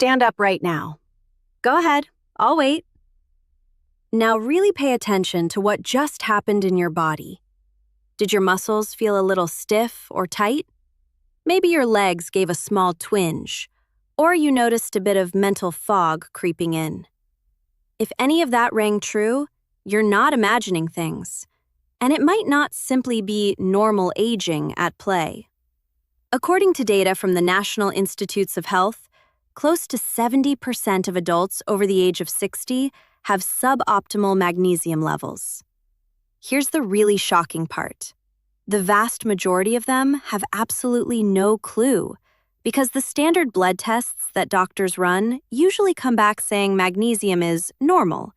stand up right now. Go ahead, I'll wait. Now really pay attention to what just happened in your body. Did your muscles feel a little stiff or tight? Maybe your legs gave a small twinge, or you noticed a bit of mental fog creeping in. If any of that rang true, you're not imagining things, and it might not simply be normal aging at play. According to data from the National Institutes of Health, close to 70% of adults over the age of 60 have suboptimal magnesium levels. Here's the really shocking part. The vast majority of them have absolutely no clue, because the standard blood tests that doctors run usually come back saying magnesium is normal,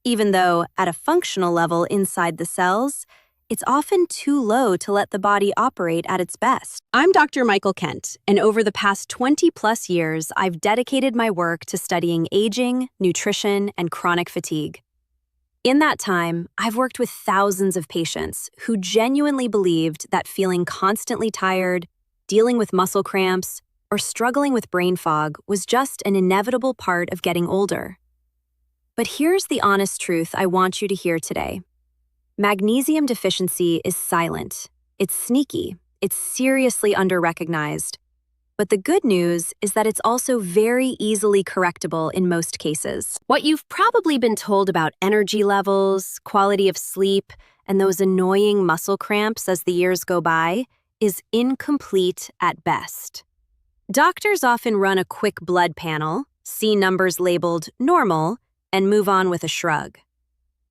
even though at a functional level inside the cells, it's often too low to let the body operate at its best. I'm Dr. Michael Kent, and over the past 20-plus years, I've dedicated my work to studying aging, nutrition, and chronic fatigue. In that time, I've worked with thousands of patients who genuinely believed that feeling constantly tired, dealing with muscle cramps, or struggling with brain fog was just an inevitable part of getting older. But here's the honest truth I want you to hear today. Magnesium deficiency is silent. It's sneaky. It's seriously under-recognized. But the good news is that it's also very easily correctable in most cases. What you've probably been told about energy levels, quality of sleep, and those annoying muscle cramps as the years go by is incomplete at best. Doctors often run a quick blood panel, see numbers labeled normal, and move on with a shrug.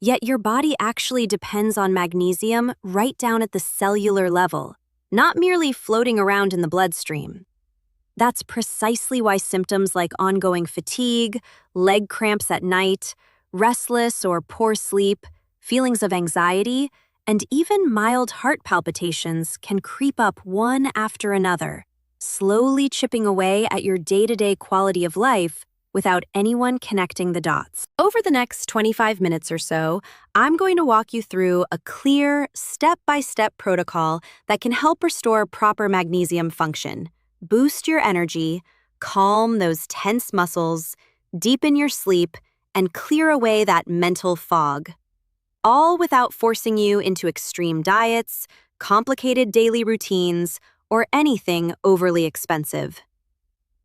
Yet your body actually depends on magnesium right down at the cellular level, not merely floating around in the bloodstream. That's precisely why symptoms like ongoing fatigue, leg cramps at night, restless or poor sleep, feelings of anxiety, and even mild heart palpitations can creep up one after another, slowly chipping away at your day-to-day quality of life without anyone connecting the dots. Over the next 25 minutes or so, I'm going to walk you through a clear, step-by-step protocol that can help restore proper magnesium function, boost your energy, calm those tense muscles, deepen your sleep, and clear away that mental fog. All without forcing you into extreme diets, complicated daily routines, or anything overly expensive.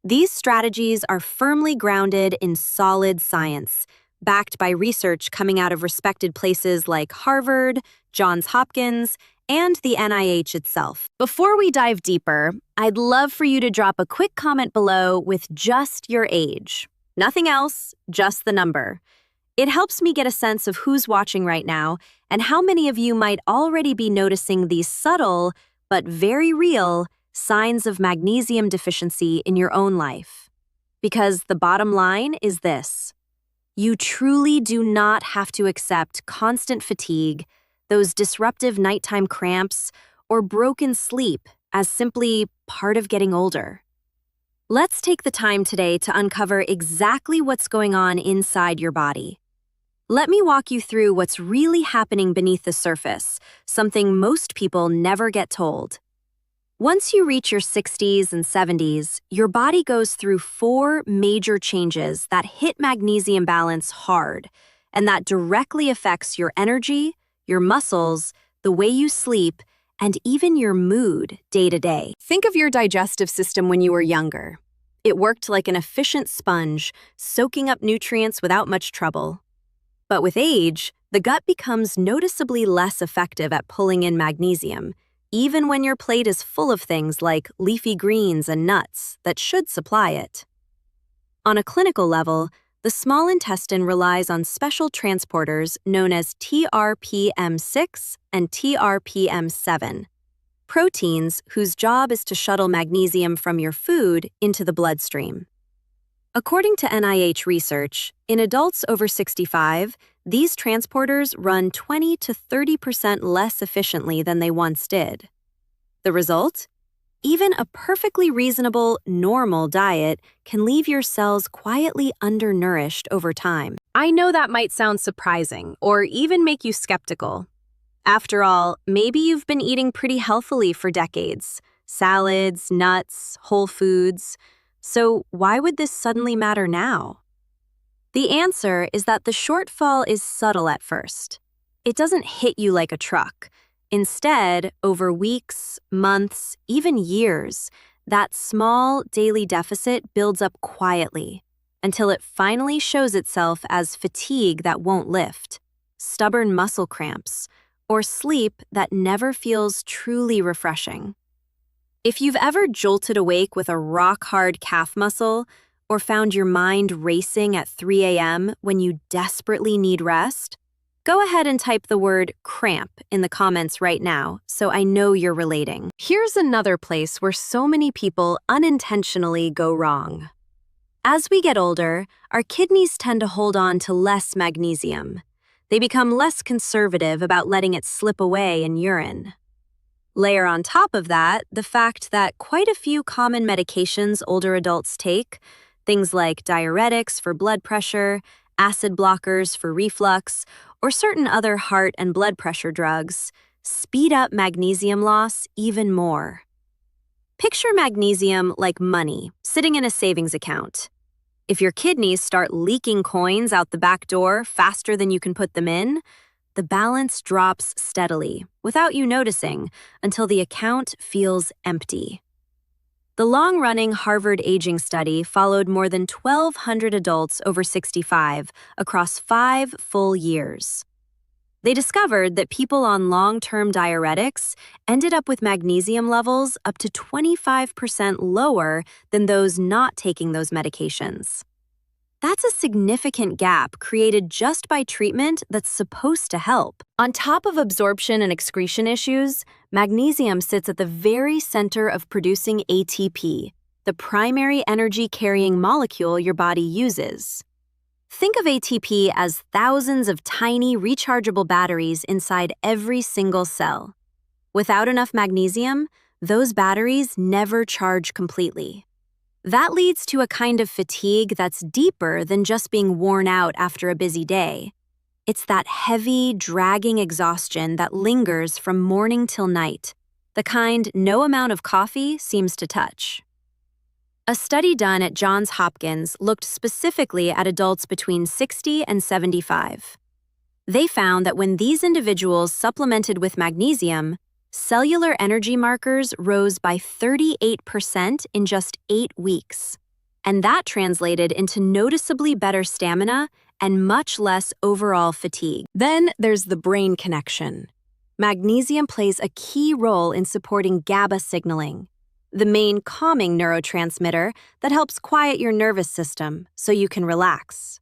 These strategies are firmly grounded in solid science, backed by research coming out of respected places like Harvard, Johns Hopkins, and the NIH itself. Before we dive deeper, I'd love for you to drop a quick comment below with just your age. Nothing else, just the number. It helps me get a sense of who's watching right now and how many of you might already be noticing these subtle, but very real, signs of magnesium deficiency in your own life. Because the bottom line is this: you truly do not have to accept constant fatigue, those disruptive nighttime cramps, or broken sleep as simply part of getting older. Let's take the time today to uncover exactly what's going on inside your body. Let me walk you through what's really happening beneath the surface, something most people never get told. Once you reach your 60s and 70s, your body goes through 4 major changes that hit magnesium balance hard, and that directly affects your energy, your muscles, the way you sleep, and even your mood day to day. Think of your digestive system when you were younger. It worked like an efficient sponge, soaking up nutrients without much trouble. But with age, the gut becomes noticeably less effective at pulling in magnesium, even when your plate is full of things like leafy greens and nuts that should supply it. On a clinical level, the small intestine relies on special transporters known as TRPM6 and TRPM7, proteins whose job is to shuttle magnesium from your food into the bloodstream. According to NIH research, in adults over 65, these transporters run 20 to 30% less efficiently than they once did. The result? Even a perfectly reasonable, normal diet can leave your cells quietly undernourished over time. I know that might sound surprising or even make you skeptical. After all, maybe you've been eating pretty healthily for decades. Salads, nuts, whole foods. So why would this suddenly matter now? The answer is that the shortfall is subtle at first. It doesn't hit you like a truck. Instead, over weeks, months, even years, that small daily deficit builds up quietly until it finally shows itself as fatigue that won't lift, stubborn muscle cramps, or sleep that never feels truly refreshing. If you've ever jolted awake with a rock-hard calf muscle or found your mind racing at 3 a.m. when you desperately need rest, go ahead and type the word cramp in the comments right now so I know you're relating. Here's another place where so many people unintentionally go wrong. As we get older, our kidneys tend to hold on to less magnesium. They become less conservative about letting it slip away in urine. Layer on top of that the fact that quite a few common medications older adults take, things like diuretics for blood pressure, acid blockers for reflux, or certain other heart and blood pressure drugs, speed up magnesium loss even more. Picture magnesium like money sitting in a savings account. If your kidneys start leaking coins out the back door faster than you can put them in, the balance drops steadily, without you noticing, until the account feels empty. The long-running Harvard aging study followed more than 1,200 adults over 65 across 5 full years. They discovered that people on long-term diuretics ended up with magnesium levels up to 25% lower than those not taking those medications. That's a significant gap created just by treatment that's supposed to help. On top of absorption and excretion issues, magnesium sits at the very center of producing ATP, the primary energy-carrying molecule your body uses. Think of ATP as thousands of tiny rechargeable batteries inside every single cell. Without enough magnesium, those batteries never charge completely. That leads to a kind of fatigue that's deeper than just being worn out after a busy day. It's that heavy, dragging exhaustion that lingers from morning till night, the kind no amount of coffee seems to touch. A study done at Johns Hopkins looked specifically at adults between 60 and 75. They found that when these individuals supplemented with magnesium, cellular energy markers rose by 38% in just 8 weeks, and that translated into noticeably better stamina and much less overall fatigue. Then there's the brain connection. Magnesium plays a key role in supporting GABA signaling, the main calming neurotransmitter that helps quiet your nervous system so you can relax.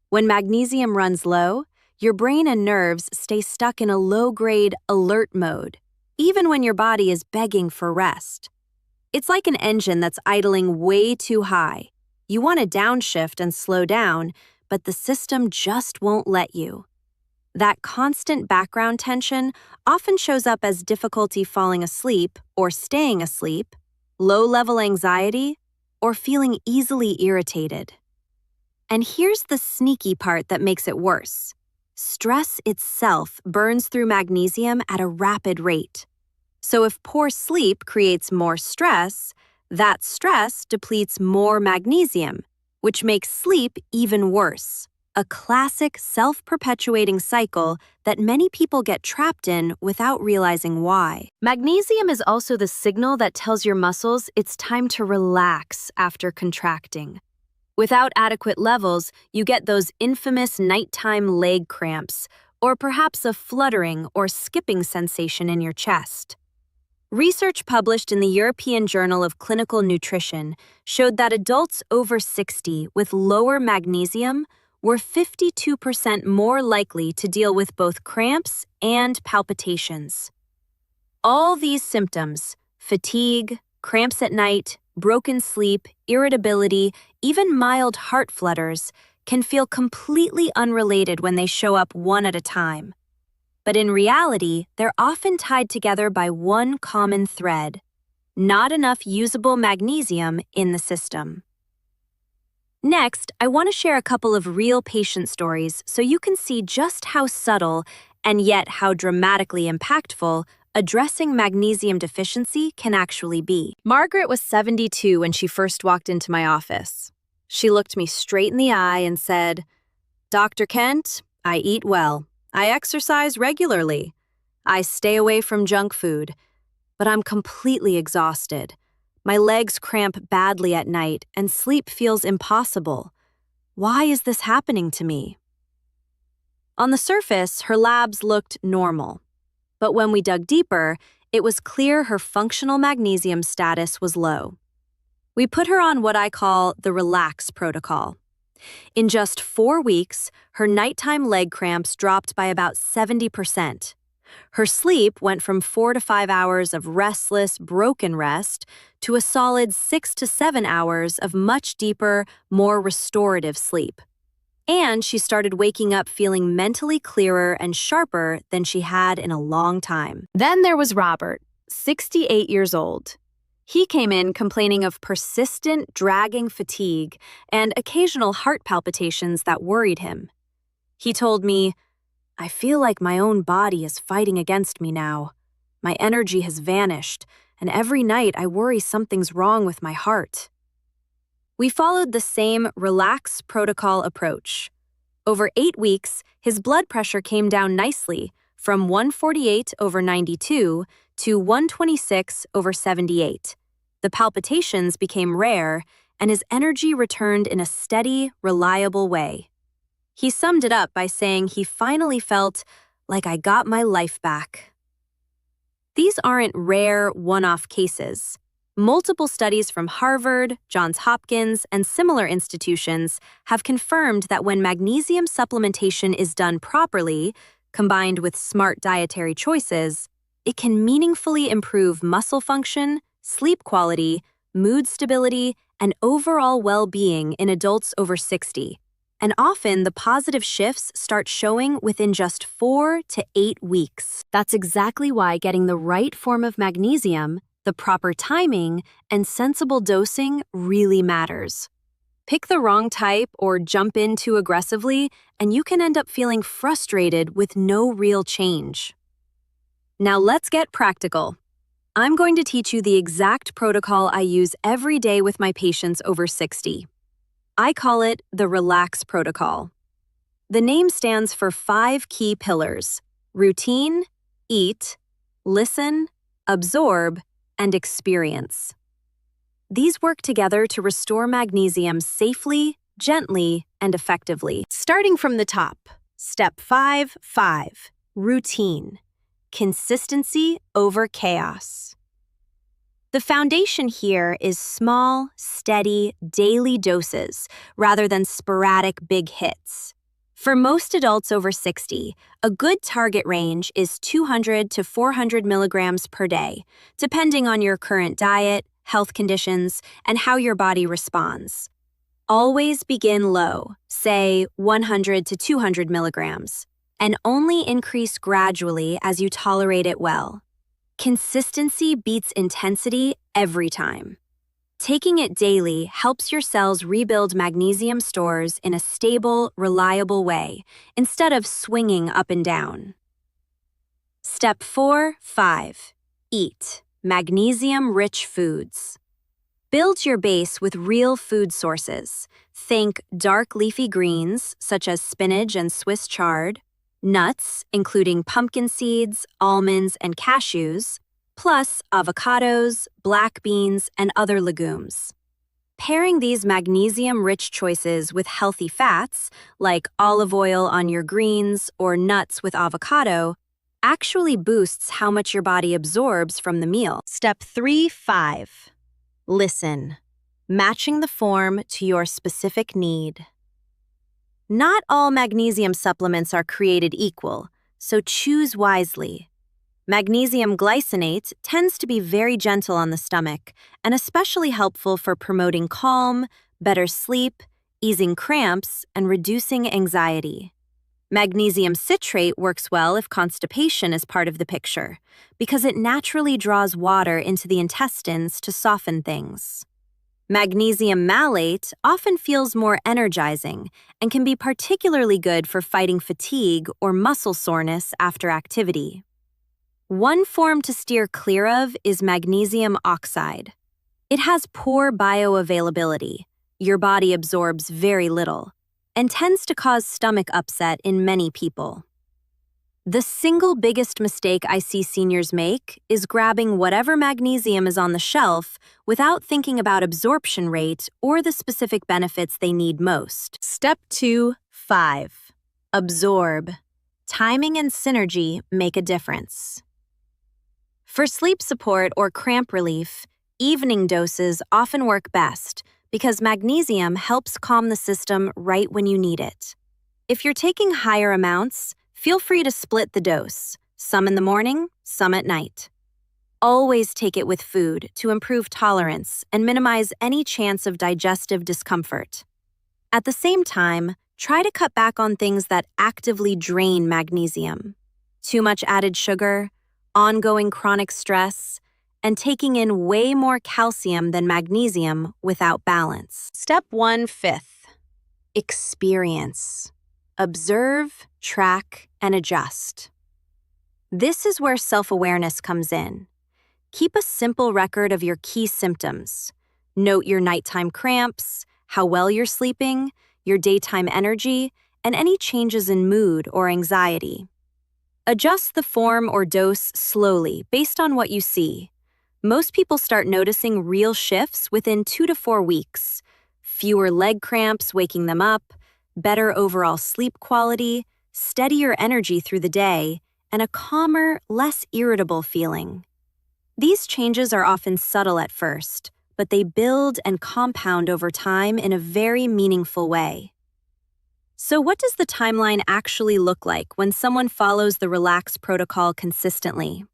When magnesium runs low, your brain and nerves stay stuck in a low-grade alert mode, even when your body is begging for rest. It's like an engine that's idling way too high. You want to downshift and slow down, but the system just won't let you. That constant background tension often shows up as difficulty falling asleep or staying asleep, low-level anxiety, or feeling easily irritated. And here's the sneaky part that makes it worse. Stress itself burns through magnesium at a rapid rate. So if poor sleep creates more stress, that stress depletes more magnesium, which makes sleep even worse. A classic self-perpetuating cycle that many people get trapped in without realizing why. Magnesium is also the signal that tells your muscles it's time to relax after contracting. Without adequate levels, you get those infamous nighttime leg cramps, or perhaps a fluttering or skipping sensation in your chest. Research published in the European Journal of Clinical Nutrition showed that adults over 60 with lower magnesium were 52% more likely to deal with both cramps and palpitations. All these symptoms, fatigue, cramps at night, broken sleep, irritability, even mild heart flutters, can feel completely unrelated when they show up one at a time. But in reality, they're often tied together by one common thread: not enough usable magnesium in the system. Next, I want to share a couple of real patient stories so you can see just how subtle and yet how dramatically impactful addressing magnesium deficiency can actually be. Margaret was 72 when she first walked into my office. She looked me straight in the eye and said, "Dr. Kent, I eat well. I exercise regularly. I stay away from junk food, but I'm completely exhausted. My legs cramp badly at night and sleep feels impossible. Why is this happening to me?" On the surface, her labs looked normal. But when we dug deeper, it was clear her functional magnesium status was low. We put her on what I call the relax protocol. In just 4 weeks, her nighttime leg cramps dropped by about 70%. Her sleep went from 4 to 5 hours of restless, broken rest to a solid 6 to 7 hours of much deeper, more restorative sleep. And she started waking up feeling mentally clearer and sharper than she had in a long time. Then there was Robert, 68 years old. He came in complaining of persistent, dragging fatigue and occasional heart palpitations that worried him. He told me, "I feel like my own body is fighting against me now. My energy has vanished, and every night I worry something's wrong with my heart." We followed the same relax protocol approach. Over 8 weeks, his blood pressure came down nicely from 148/92 to 126/78. The palpitations became rare, and his energy returned in a steady, reliable way. He summed it up by saying he finally felt like I got my life back. These aren't rare, one-off cases. Multiple studies from Harvard, Johns Hopkins, and similar institutions have confirmed that when magnesium supplementation is done properly, combined with smart dietary choices, it can meaningfully improve muscle function, sleep quality, mood stability, and overall well-being in adults over 60. And often the positive shifts start showing within just 4 to 8 weeks. That's exactly why getting the right form of magnesium, the proper timing, and sensible dosing really matters. Pick the wrong type or jump in too aggressively, and you can end up feeling frustrated with no real change. Now let's get practical. I'm going to teach you the exact protocol I use every day with my patients over 60. I call it the Relax Protocol. The name stands for 5 key pillars: routine, eat, listen, absorb, and experience. These work together to restore magnesium safely, gently, and effectively. Starting from the top, step 5, routine. Consistency over chaos. The foundation here is small, steady, daily doses rather than sporadic big hits. For most adults over 60, a good target range is 200 to 400 milligrams per day, depending on your current diet, health conditions, and how your body responds. Always begin low, say 100 to 200 milligrams, and only increase gradually as you tolerate it well. Consistency beats intensity every time. Taking it daily helps your cells rebuild magnesium stores in a stable, reliable way, instead of swinging up and down. Step 4, eat magnesium-rich foods. Build your base with real food sources. Think dark leafy greens, such as spinach and Swiss chard, nuts, including pumpkin seeds, almonds, and cashews, plus avocados, black beans, and other legumes. Pairing these magnesium-rich choices with healthy fats, like olive oil on your greens or nuts with avocado, actually boosts how much your body absorbs from the meal. Step 3, listen. Matching the form to your specific need. Not all magnesium supplements are created equal, so choose wisely. Magnesium glycinate tends to be very gentle on the stomach and especially helpful for promoting calm, better sleep, easing cramps, and reducing anxiety. Magnesium citrate works well if constipation is part of the picture, because it naturally draws water into the intestines to soften things. Magnesium malate often feels more energizing and can be particularly good for fighting fatigue or muscle soreness after activity. One form to steer clear of is magnesium oxide. It has poor bioavailability, your body absorbs very little, and tends to cause stomach upset in many people. The single biggest mistake I see seniors make is grabbing whatever magnesium is on the shelf without thinking about absorption rate or the specific benefits they need most. Step 2.5. Absorb. Timing and synergy make a difference. For sleep support or cramp relief, evening doses often work best because magnesium helps calm the system right when you need it. If you're taking higher amounts, feel free to split the dose, some in the morning, some at night. Always take it with food to improve tolerance and minimize any chance of digestive discomfort. At the same time, try to cut back on things that actively drain magnesium. Too much added sugar, ongoing chronic stress, and taking in way more calcium than magnesium without balance. Step 1.5. Experience. Observe, track, and adjust. This is where self-awareness comes in. Keep a simple record of your key symptoms. Note your nighttime cramps, how well you're sleeping, your daytime energy, and any changes in mood or anxiety. Adjust the form or dose slowly based on what you see. Most people start noticing real shifts within 2 to 4 weeks. Fewer leg cramps waking them up, better overall sleep quality, steadier energy through the day, and a calmer, less irritable feeling. These changes are often subtle at first, but they build and compound over time in a very meaningful way. So what does the timeline actually look like when someone follows the Relax Protocol consistently?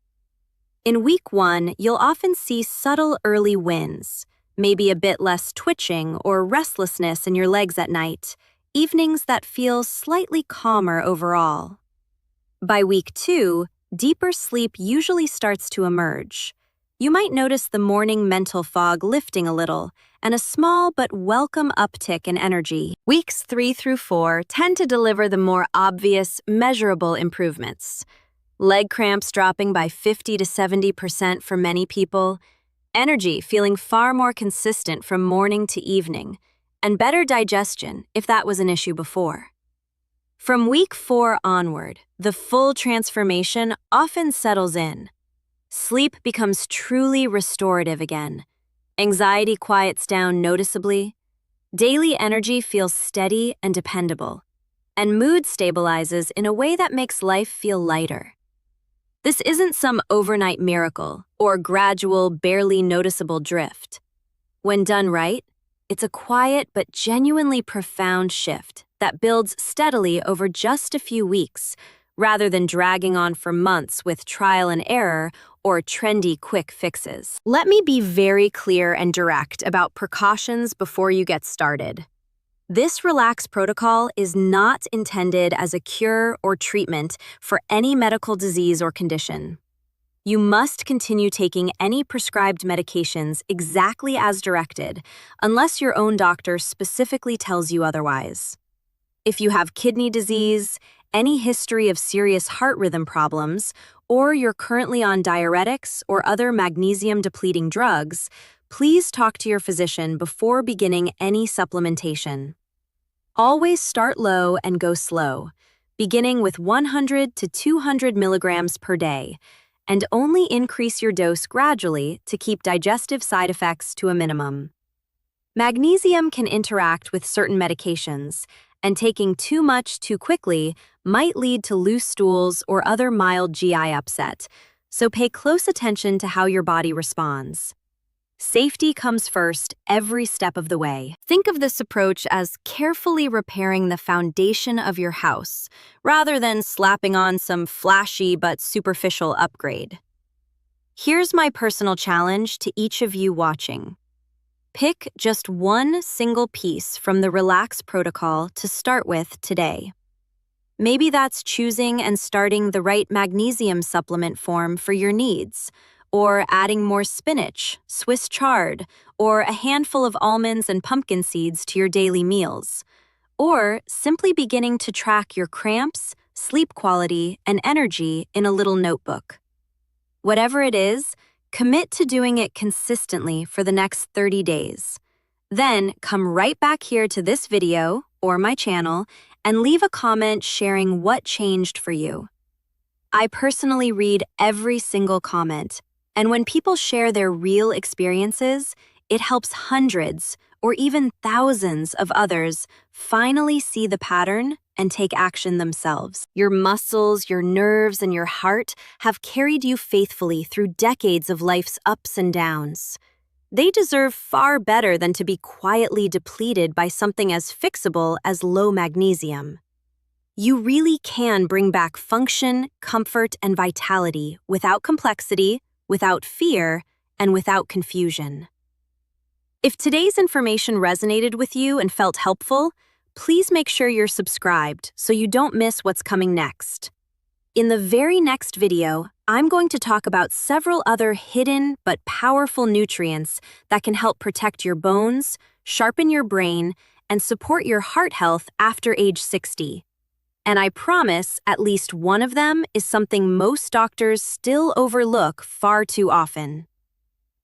In week 1, you'll often see subtle early wins, maybe a bit less twitching or restlessness in your legs at night, evenings that feel slightly calmer overall. By week 2, deeper sleep usually starts to emerge. You might notice the morning mental fog lifting a little and a small but welcome uptick in energy. Weeks 3 through 4 tend to deliver the more obvious, measurable improvements. Leg cramps dropping by 50 to 70% for many people, energy feeling far more consistent from morning to evening, and better digestion if that was an issue before. From week 4 onward, the full transformation often settles in. Sleep becomes truly restorative again. Anxiety quiets down noticeably. Daily energy feels steady and dependable. And mood stabilizes in a way that makes life feel lighter. This isn't some overnight miracle or gradual, barely noticeable drift. When done right, it's a quiet but genuinely profound shift that builds steadily over just a few weeks, rather than dragging on for months with trial and error or trendy quick fixes. Let me be very clear and direct about precautions before you get started. This Relax Protocol is not intended as a cure or treatment for any medical disease or condition. You must continue taking any prescribed medications exactly as directed, unless your own doctor specifically tells you otherwise. If you have kidney disease, any history of serious heart rhythm problems, or you're currently on diuretics or other magnesium-depleting drugs, please talk to your physician before beginning any supplementation. Always start low and go slow, beginning with 100 to 200 milligrams per day, and only increase your dose gradually to keep digestive side effects to a minimum. Magnesium can interact with certain medications, and taking too much too quickly might lead to loose stools or other mild GI upset, so pay close attention to how your body responds. Safety comes first every step of the way. Think of this approach as carefully repairing the foundation of your house, rather than slapping on some flashy but superficial upgrade. Here's my personal challenge to each of you watching. Pick just one single piece from the Relax Protocol to start with today. Maybe that's choosing and starting the right magnesium supplement form for your needs, or adding more spinach, Swiss chard, or a handful of almonds and pumpkin seeds to your daily meals, or simply beginning to track your cramps, sleep quality, and energy in a little notebook. Whatever it is, commit to doing it consistently for the next 30 days. Then come right back here to this video or my channel and leave a comment sharing what changed for you. I personally read every single comment, and when people share their real experiences, it helps hundreds or even thousands of others finally see the pattern and take action themselves. Your muscles, your nerves, and your heart have carried you faithfully through decades of life's ups and downs. They deserve far better than to be quietly depleted by something as fixable as low magnesium. You really can bring back function, comfort, and vitality without complexity, without fear, and without confusion. If today's information resonated with you and felt helpful, please make sure you're subscribed so you don't miss what's coming next. In the very next video, I'm going to talk about several other hidden but powerful nutrients that can help protect your bones, sharpen your brain, and support your heart health after age 60. And I promise at least one of them is something most doctors still overlook far too often.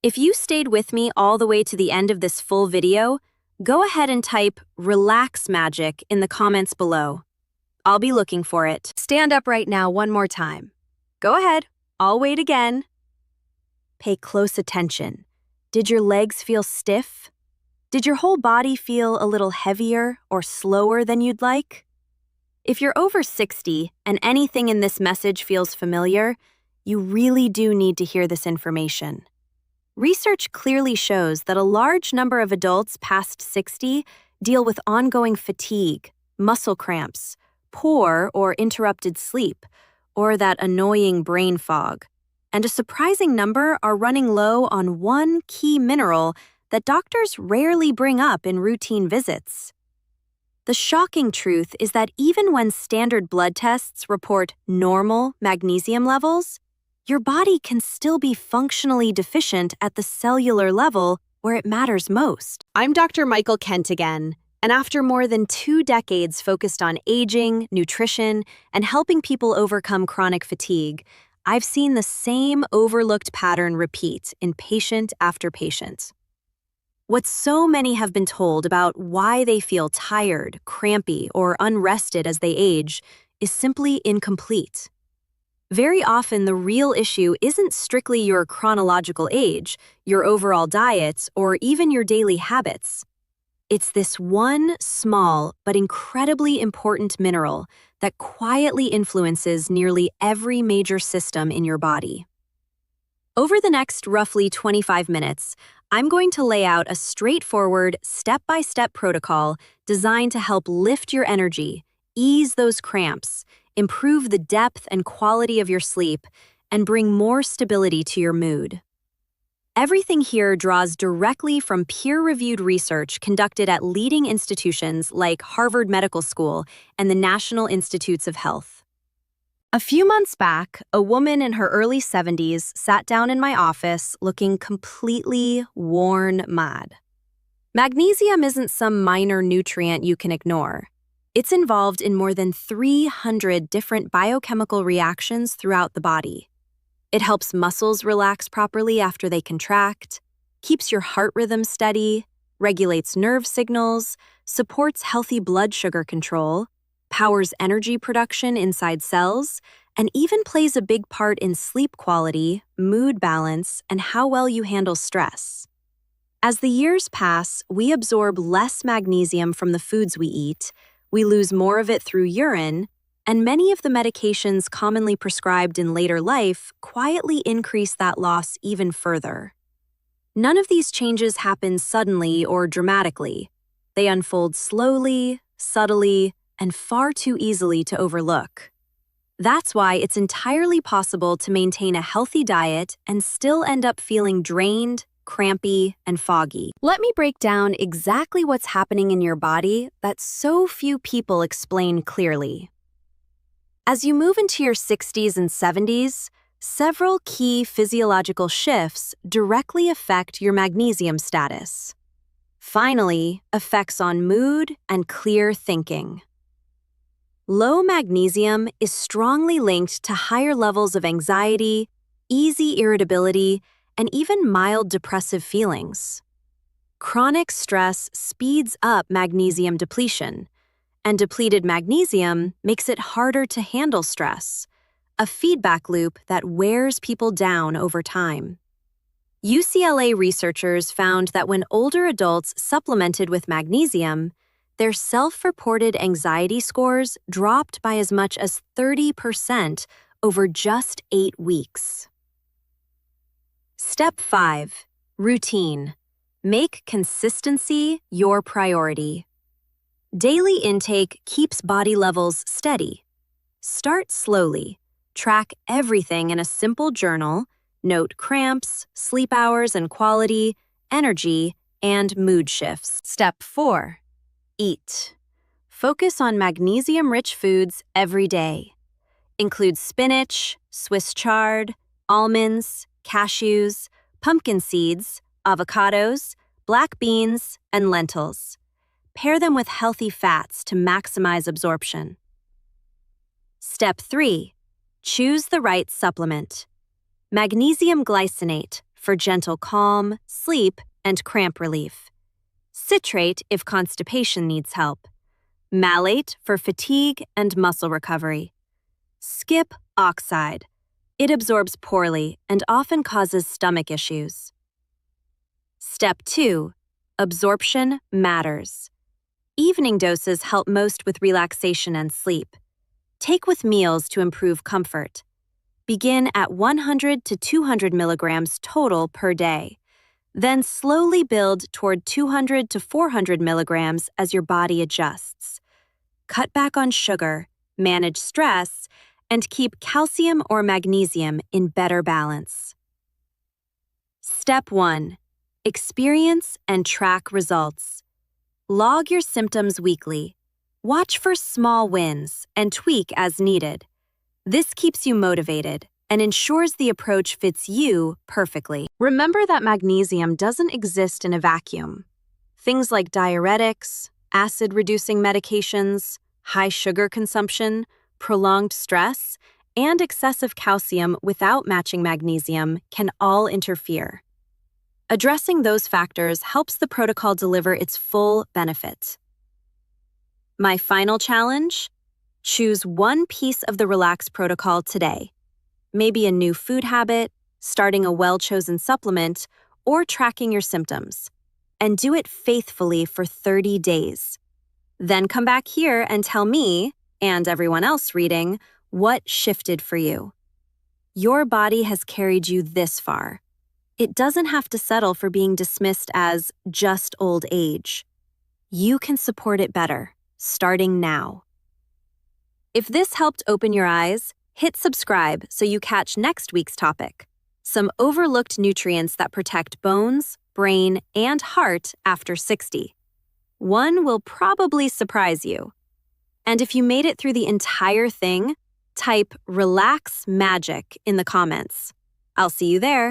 If you stayed with me all the way to the end of this full video, go ahead and type "Relax Magic" in the comments below. I'll be looking for it. Stand up right now one more time. Go ahead, I'll wait again. Pay close attention. Did your legs feel stiff? Did your whole body feel a little heavier or slower than you'd like? If you're over 60 and anything in this message feels familiar, you really do need to hear this information. Research clearly shows that a large number of adults past 60 deal with ongoing fatigue, muscle cramps, poor or interrupted sleep, or that annoying brain fog. And a surprising number are running low on one key mineral that doctors rarely bring up in routine visits. The shocking truth is that even when standard blood tests report normal magnesium levels, your body can still be functionally deficient at the cellular level where it matters most. I'm Dr. Michael Kent again, and after more than 2 decades focused on aging, nutrition, and helping people overcome chronic fatigue, I've seen the same overlooked pattern repeat in patient after patient. What so many have been told about why they feel tired, crampy, or unrested as they age is simply incomplete. Very often, the real issue isn't strictly your chronological age, your overall diet, or even your daily habits. It's this one small but incredibly important mineral that quietly influences nearly every major system in your body. Over the next roughly 25 minutes, I'm going to lay out a straightforward, step-by-step protocol designed to help lift your energy, ease those cramps, improve the depth and quality of your sleep, and bring more stability to your mood. Everything here draws directly from peer-reviewed research conducted at leading institutions like Harvard Medical School and the National Institutes of Health. A few months back, a woman in her early 70s sat down in my office looking completely worn mad. Magnesium isn't some minor nutrient you can ignore. It's involved in more than 300 different biochemical reactions throughout the body. It helps muscles relax properly after they contract, keeps your heart rhythm steady, regulates nerve signals, supports healthy blood sugar control, powers energy production inside cells, and even plays a big part in sleep quality, mood balance, and how well you handle stress. As the years pass, we absorb less magnesium from the foods we eat, we lose more of it through urine, and many of the medications commonly prescribed in later life quietly increase that loss even further. None of these changes happen suddenly or dramatically. They unfold slowly, subtly, and far too easily to overlook. That's why it's entirely possible to maintain a healthy diet and still end up feeling drained, crampy, and foggy. Let me break down exactly what's happening in your body that so few people explain clearly. As you move into your 60s and 70s, several key physiological shifts directly affect your magnesium status. Finally, effects on mood and clear thinking. Low magnesium is strongly linked to higher levels of anxiety, easy irritability, and even mild depressive feelings. Chronic stress speeds up magnesium depletion, and depleted magnesium makes it harder to handle stress, a feedback loop that wears people down over time. UCLA researchers found that when older adults supplemented with magnesium, their self-reported anxiety scores dropped by as much as 30% over just 8 weeks. Step 5. Routine. Make consistency your priority. Daily intake keeps body levels steady. Start slowly. Track everything in a simple journal. Note cramps, sleep hours and quality, energy, and mood shifts. Step 4. Eat. Focus on magnesium-rich foods every day. Include spinach, Swiss chard, almonds, cashews, pumpkin seeds, avocados, black beans, and lentils. Pair them with healthy fats to maximize absorption. Step 3. Choose the right supplement. Magnesium glycinate for gentle calm, sleep, and cramp relief. Citrate if constipation needs help. Malate for fatigue and muscle recovery. Skip oxide. It absorbs poorly and often causes stomach issues. Step 2. Absorption matters. Evening doses help most with relaxation and sleep. Take with meals to improve comfort. Begin at 100 to 200 milligrams total per day. Then slowly build toward 200 to 400 milligrams as your body adjusts. Cut back on sugar, manage stress, and keep calcium or magnesium in better balance. Step 1. Experience and track results. Log your symptoms weekly. Watch for small wins and tweak as needed. This keeps you motivated and ensures the approach fits you perfectly. Remember that magnesium doesn't exist in a vacuum. Things like diuretics, acid-reducing medications, high sugar consumption, prolonged stress, and excessive calcium without matching magnesium can all interfere. Addressing those factors helps the protocol deliver its full benefit. My final challenge? Choose one piece of the Relax protocol today. Maybe a new food habit, starting a well-chosen supplement, or tracking your symptoms. And do it faithfully for 30 days. Then come back here and tell me, and everyone else reading, what shifted for you. Your body has carried you this far. It doesn't have to settle for being dismissed as just old age. You can support it better, starting now. If this helped open your eyes, hit subscribe so you catch next week's topic. Some overlooked nutrients that protect bones, brain, and heart after 60. One will probably surprise you. And if you made it through the entire thing, type "Relax Magic" in the comments. I'll see you there.